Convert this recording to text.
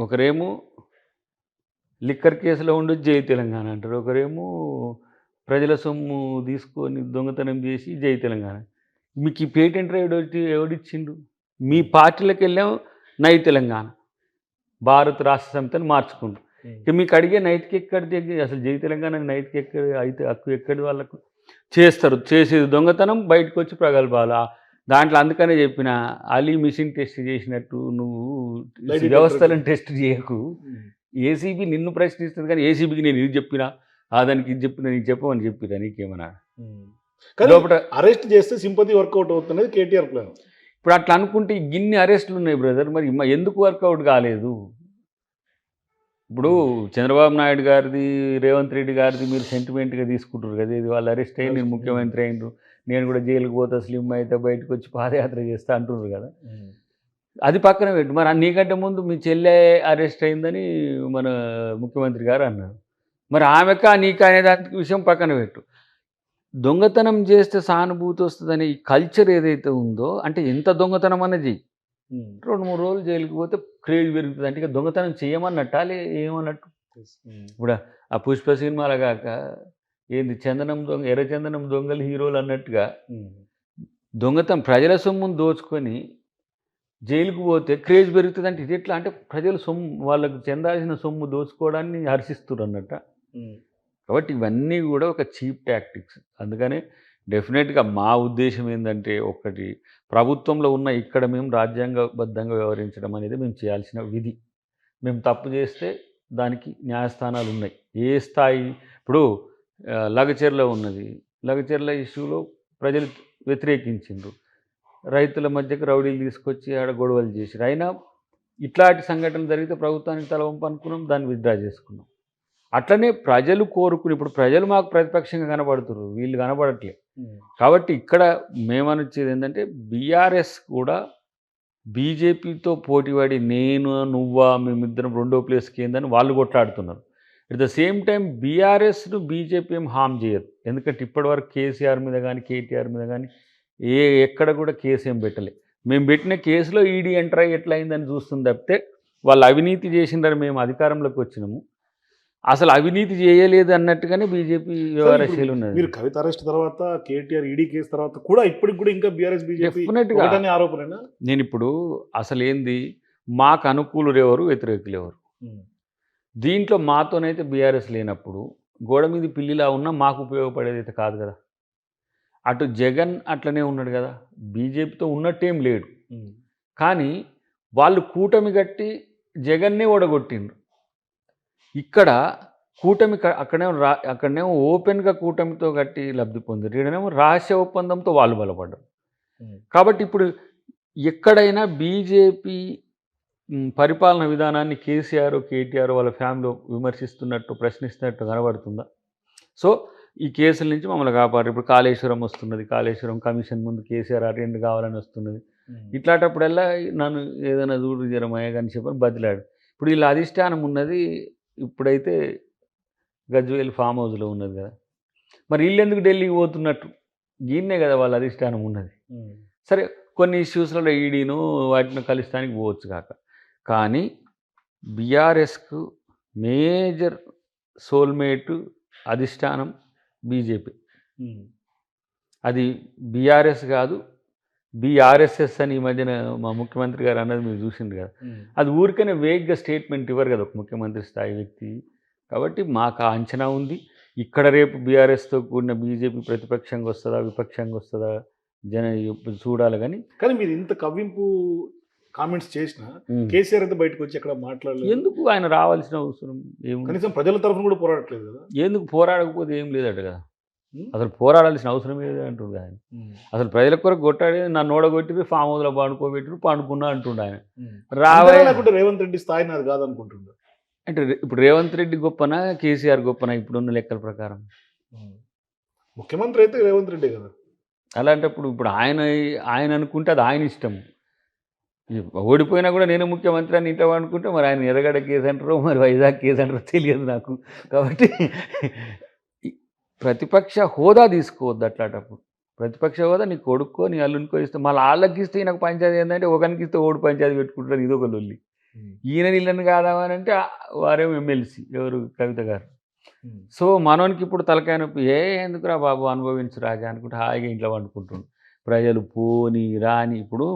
ఒకరేమో లిక్కర్ కేసులో ఉండి జై తెలంగాణ అంటారు. ఒకరేమో ప్రజల సొమ్ము తీసుకొని దొంగతనం చేసి జై తెలంగాణ. మీకు ఈ పేటెంట్ రైట్ ఎవడిచ్చిండు? మీ పార్టీలకెళ్ళాం నై తెలంగాణ. భారత్ రాష్ట్ర సమితిని మార్చుకుండ్రు. ఇక మీకు అడిగే నైతిక ఎక్కడిది? అసలు జై తెలంగాణ నైతిక ఎక్కడ అయితే హక్కు ఎక్కడి వాళ్ళకు? చేస్తారు. చేసేది దొంగతనం, బయటకొచ్చి ప్రగల్భాలు. దాంట్లో అందుకనే చెప్పిన అలీ మిషన్ టెస్ట్ చేసినట్టు నువ్వు వ్యవస్థలను టెస్ట్ చేయకు. ఏసీబీ నిన్ను ప్రశ్నిస్తుంది కానీ ఏసీబీకి నేను ఇది చెప్పినా దానికి ఇది చెప్పినా నీకు చెప్పమని చెప్పిరా నీకేమన్నా? లోపల అరెస్ట్ చేస్తే సింపతి వర్కౌట్ అవుతున్నది కేటీఆర్ ప్లాన్. ఇప్పుడు అట్లా అనుకుంటే ఇన్ని అరెస్టులు ఉన్నాయి బ్రదర్, మరి ఎందుకు వర్కౌట్ కాలేదు? ఇప్పుడు చంద్రబాబు నాయుడు గారిది, రేవంత్ రెడ్డి గారిది మీరు సెంటిమెంట్గా తీసుకుంటారు కదా, ఇది వాళ్ళు అరెస్ట్ అయ్యి నేను ముఖ్యమంత్రి అయినరు, నేను కూడా జైలుకి పోతా, స్లిమ్ అయితే బయటకు వచ్చి పాదయాత్ర చేస్తా అంటున్నారు కదా. అది పక్కన పెట్టు. మరి నీకంటే ముందు మీ చెల్లె అరెస్ట్ అయిందని మన ముఖ్యమంత్రి గారు అన్నారు. మరి ఆమెకా నీకా అనే దానికి విషయం పక్కన పెట్టు. దొంగతనం చేస్తే సానుభూతి వస్తుందనే ఈ కల్చర్ ఏదైతే ఉందో, అంటే ఎంత దొంగతనం అన్నది 2-3 రోజులు జైలుకి పోతే క్రేజ్ పెరుగుతుంది. అంటే ఇక దొంగతనం చేయమన్నట్టా ఏమన్నట్టు? ఇప్పుడు ఆ పుష్ప సినిమాల కాక ఏంది చందనం దొంగ, ఎర్ర చందనం దొంగలు హీరోలు అన్నట్టుగా దొంగతనం ప్రజల సొమ్మును దోచుకొని జైలుకు పోతే క్రేజ్ పెరుగుతుంది. అంటే ఇది ఎట్లా? అంటే ప్రజలు సొమ్ము వాళ్ళకు చెందాల్సిన సొమ్ము దోచుకోవడాన్ని హర్షిస్తున్నారు అన్నట్ట. కాబట్టి ఇవన్నీ కూడా ఒక చీప్ టాక్టిక్స్. అందుకనే డెఫినెట్గా మా ఉద్దేశం ఏంటంటే, ఒకటి ప్రభుత్వంలో ఉన్న ఇక్కడ మేము రాజ్యాంగబద్ధంగా వ్యవహరించడం అనేది మేము చేయాల్సిన విధి. మేము తప్పు చేస్తే దానికి న్యాయస్థానాలు ఉన్నాయి. ఏ స్థాయి ఇప్పుడు లగచెర్ల ఉన్నది, లగచెర్ల ఇష్యూలో ప్రజలు వ్యతిరేకించిండ్రు, రైతుల మధ్యకు రౌడీలు తీసుకొచ్చి ఆడ గొడవలు చేసిరు. అయినా ఇట్లాంటి సంఘటనలు జరిగితే ప్రభుత్వానికి తలవంపు అనుకున్నాం, దాన్ని విత్డ్రా చేసుకున్నాం. అట్లనే ప్రజలు కోరుకుని, ఇప్పుడు ప్రజలు మాకు ప్రతిపక్షంగా కనబడుతున్నారు, వీళ్ళు కనబడట్లేదు. కాబట్టి ఇక్కడ మేమనిచ్చేది ఏంటంటే, బీఆర్ఎస్ కూడా బీజేపీతో పోటీపడి నేను నువ్వా మేమిద్దరం రెండో ప్లేస్కి ఏందని వాళ్ళు కొట్లాడుతున్నారు. అట్ ద సేమ్ టైం బీఆర్ఎస్ను బీజేపీ ఏం హామ్ చేయదు. ఎందుకంటే ఇప్పటివరకు కేసీఆర్ మీద కానీ కేటీఆర్ మీద కానీ ఎక్కడ కూడా కేసు ఏం పెట్టలే. మేము పెట్టిన కేసులో ఈడీ ఎంటర్ అయ్యి ఎట్లా అయిందని చూస్తుంది తప్పితే, వాళ్ళు అవినీతి చేసిందని మేము అధికారంలోకి వచ్చినాము, అసలు అవినీతి చేయలేదు అన్నట్టుగానే బీజేపీ వ్యవహారశీలు ఉన్నది. మీరు కవిత అరెస్ట్ తర్వాత, కేటీఆర్ ఈడీ కేసు తర్వాత కూడా ఇప్పటికి కూడా ఇంకా బీఆర్ఎస్ బీజేపీ ఆరోపణ. నేను ఇప్పుడు అసలు ఏంది, మాకు అనుకూలులు ఎవరు, వ్యతిరేకులు ఎవరు? దీంట్లో మాతోనైతే బీఆర్ఎస్ లేనప్పుడు గోడ మీద పిల్లిలా ఉన్నా మాకు ఉపయోగపడేది అయితే కాదు కదా. అటు జగన్ అట్లనే ఉన్నాడు కదా, బీజేపీతో ఉన్నట్టేం లేడు. కానీ వాళ్ళు కూటమి కట్టి జగన్నే ఓడగొట్టిండ్రు. ఇక్కడ కూటమి అక్కడనేమో ఓపెన్గా కూటమితో కట్టి లబ్ధి పొందారు, ఈడనేమో రహస్య ఒప్పందంతో వాళ్ళు బలపడ్డారు. కాబట్టి ఇప్పుడు ఎక్కడైనా బీజేపీ పరిపాలన విధానాన్ని కేసీఆర్ కేటీఆర్ వాళ్ళ ఫ్యామిలీ విమర్శిస్తున్నట్టు, ప్రశ్నిస్తున్నట్టు కనబడుతుందా? సో ఈ కేసుల నుంచి మమ్మల్ని కాపాడు. ఇప్పుడు కాళేశ్వరం వస్తున్నది, కాళేశ్వరం కమిషన్ ముందు కేసీఆర్ అటెండ్ కావాలని వస్తున్నది. ఇట్లాంటప్పుడల్లా నన్ను ఏదైనా చూడు జరమయ్య కానీ చెప్పని బదిలాడు. ఇప్పుడు వీళ్ళ అధిష్టానం ఉన్నది ఇప్పుడైతే గజ్వేల్ ఫామ్ హౌస్లో ఉన్నది కదా, మరి వీళ్ళు ఎందుకు ఢిల్లీకి పోతున్నట్టు? దీన్నే కదా వాళ్ళ అధిష్టానం ఉన్నది. సరే కొన్ని ఇష్యూస్లలో ఈడీను వాటిని కలుస్తానికి పోవచ్చు కాక, కానీ బీఆర్ఎస్కు మేజర్ సోల్మేటు అధిష్టానం బీజేపీ. అది బీఆర్ఎస్ కాదు, బీఆర్ఎస్ఎస్ అని ఈ మధ్యన మా ముఖ్యమంత్రి గారు అన్నది మీరు చూసింది కదా. అది ఊరికనే వేగ్గా స్టేట్మెంట్ ఇవ్వరు కదా ఒక ముఖ్యమంత్రి స్థాయి వ్యక్తి. కాబట్టి మాకు ఆ అంచనా ఉంది. ఇక్కడ రేపు బీఆర్ఎస్తో కూడిన బీజేపీ ప్రతిపక్షంగా వస్తుందా, విపక్షంగా వస్తుందా చూడాలి. కానీ మీరు ఇంత కవ్వింపు కామెంట్స్ చేసిన కేసీఆర్ అయితే బయటకు వచ్చి ఎక్కడ మాట్లాడలేదు. ఎందుకు? ఆయన రావాల్సిన అవసరం ఏమి? కనీసం ప్రజల తరఫున కూడా పోరాడట్లేదు కదా. ఎందుకు పోరాడకపోతే ఏం లేదట కదా, అసలు పోరాడాల్సిన అవసరం ఏది అంటుండే ఆయన. అసలు ప్రజల కొరకు కొట్టాడేది, నన్ను ఓడగొట్టి ఫామ్ హౌస్లో పండుకోబెట్టి పండుకున్నా అంటుండే ఆయన. రావాలంటే రేవంత్ రెడ్డి స్థాయి నాది కాదనుకుంటుండే. అంటే ఇప్పుడు రేవంత్ రెడ్డి గొప్పనా కేసీఆర్ గొప్పనా ఇప్పుడున్న లెక్కల ప్రకారం? ముఖ్యమంత్రి అయితే రేవంత్ రెడ్డి కదా. అలాంటప్పుడు ఇప్పుడు ఆయన అనుకుంటే అది ఆయన ఇష్టం. ఓడిపోయినా కూడా నేను ముఖ్యమంత్రి అని ఇంట్లో అనుకుంటే, మరి ఆయన ఎర్రగడ్డ కేసు అంటారో మరి వైజాగ్ కేసు అంటారో తెలియదు నాకు. కాబట్టి ప్రతిపక్ష హోదా తీసుకోవద్దు అట్లాంటప్పుడు. ప్రతిపక్ష హోదా నీ కొడుక్కో నీ అల్లునికో ఇస్తే, మళ్ళీ వాళ్ళకి ఇస్తే నాకు పంచాయతీ ఏంటంటే ఒకరికి ఇస్తే ఓడి పంచాయతీ పెట్టుకుంటారు, ఇదొక లొల్లి. ఈయన వీళ్ళని కాదామని అంటే వారేమో ఎమ్మెల్సీ ఎవరు కవిత గారు. సో మనోనికి ఇప్పుడు తలకాయ నొప్పి ఎందుకురా బాబు అనుభవించు రాజా అనుకుంటే హాయిగా ఇంట్లో వండుకుంటుండు. ప్రజలు పోని రాని ఇప్పుడు